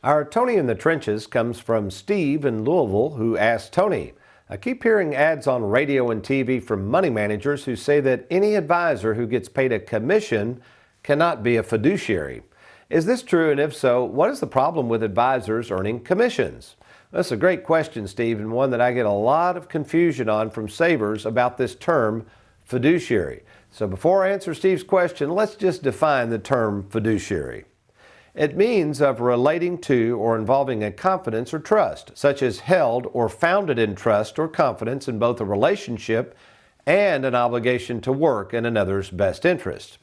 Our Tony in the Trenches comes from Steve in Louisville, who asked Tony, I keep hearing ads on radio and TV from money managers who say that any advisor who gets paid a commission cannot be a fiduciary. Is this true, and if so, what is the problem with advisors earning commissions? That's a great question, Steve, and one that I get a lot of confusion on from savers about this term fiduciary. So before I answer Steve's question, let's just define the term fiduciary. It means of relating to or involving a confidence or trust, such as held or founded in trust or confidence in both a relationship and an obligation to work in another's best interest.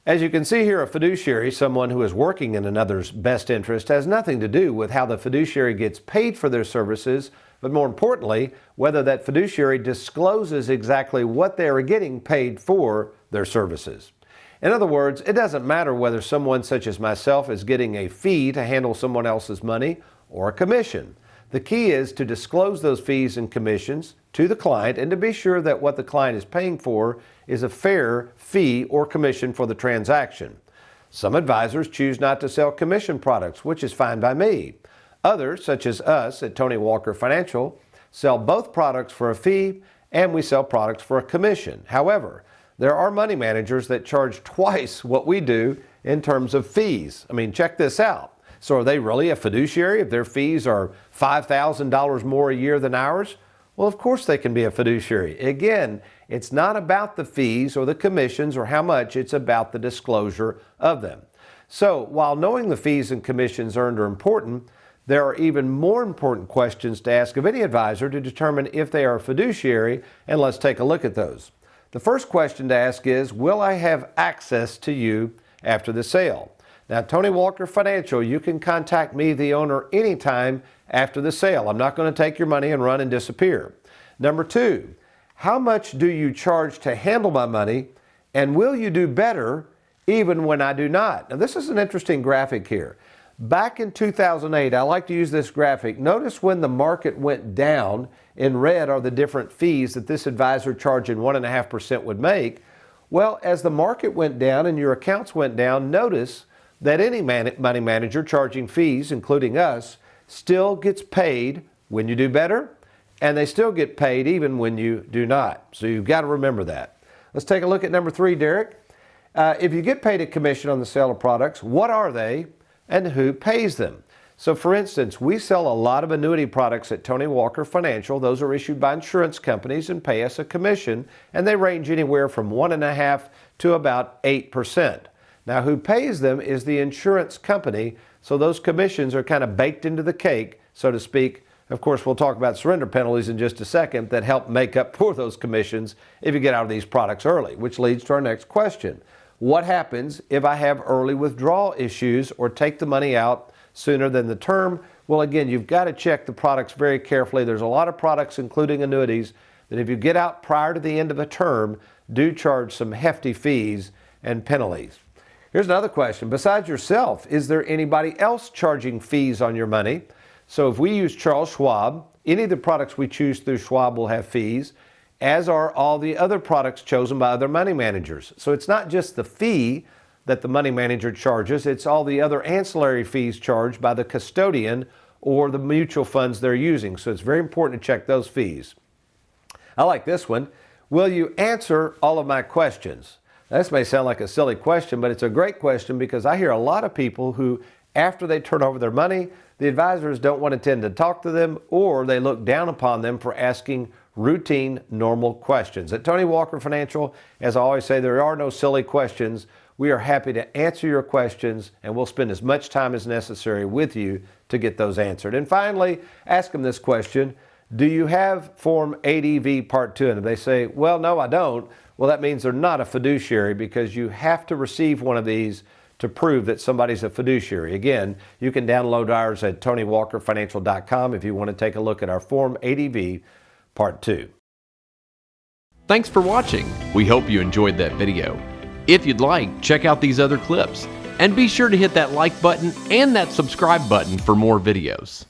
As you can see here, a fiduciary, someone who is working in another's best interest, has nothing to do with how the fiduciary gets paid for their services, but more importantly, whether that fiduciary discloses exactly what they are getting paid for their services. In other words, it doesn't matter whether someone such as myself is getting a fee to handle someone else's money or a commission. The key is to disclose those fees and commissions to the client and to be sure that what the client is paying for is a fair fee or commission for the transaction. Some advisors choose not to sell commission products, which is fine by me. Others, such as us at Tony Walker Financial, sell both products for a fee and we sell products for a commission. However, there are money managers that charge twice what we do in terms of fees. I mean, check this out. So are they really a fiduciary if their fees are $5,000 more a year than ours? Well, of course they can be a fiduciary. Again, it's not about the fees or the commissions or how much, it's about the disclosure of them. So while knowing the fees and commissions earned are important, there are even more important questions to ask of any advisor to determine if they are a fiduciary, and let's take a look at those. The first question to ask is, will I have access to you after the sale? Now, Tony Walker Financial, you can contact me, the owner, anytime after the sale. I'm not going to take your money and run and disappear. Number two, how much do you charge to handle my money, and will you do better even when I do not? Now, this is an interesting graphic here. Back in 2008, I like to use this graphic. Notice when the market went down, in red are the different fees that this advisor charging 1.5% would make. Well, as the market went down and your accounts went down, notice that any money manager charging fees, including us, still gets paid when you do better, and they still get paid even when you do not. So you've got to remember that. Let's take a look at number three, Derek. If you get paid a commission on the sale of products, what are they and who pays them? So for instance, we sell a lot of annuity products at Tony Walker Financial. Those are issued by insurance companies and pay us a commission, and they range anywhere from 1.5% to about 8%. Now, who pays them is the insurance company, so those commissions are kind of baked into the cake, so to speak. Of course, we'll talk about surrender penalties in just a second that help make up for those commissions if you get out of these products early, which leads to our next question. What happens if I have early withdrawal issues or take the money out sooner than the term? Well, again, you've got to check the products very carefully. There's a lot of products, including annuities, that if you get out prior to the end of a term, do charge some hefty fees and penalties. Here's another question. Besides yourself, is there anybody else charging fees on your money? So if we use Charles Schwab, any of the products we choose through Schwab will have fees, as are all the other products chosen by other money managers. So it's not just the fee that the money manager charges, it's all the other ancillary fees charged by the custodian or the mutual funds they're using. So it's very important to check those fees. I like this one. Will you answer all of my questions? Now, this may sound like a silly question, but it's a great question because I hear a lot of people who, after they turn over their money, the advisors don't want to tend to talk to them, or they look down upon them for asking routine, normal questions. At Tony Walker Financial, as I always say, there are no silly questions. We are happy to answer your questions, and we'll spend as much time as necessary with you to get those answered. And finally, ask them this question. Do you have Form ADV Part 2? And if they say, well, no, I don't, well, that means they're not a fiduciary because you have to receive one of these to prove that somebody's a fiduciary. Again, you can download ours at TonyWalkerFinancial.com if you want to take a look at our Form ADV Part 2. Thanks for watching. We hope you enjoyed that video. If you'd like, check out these other clips. And be sure to hit that like button and that subscribe button for more videos.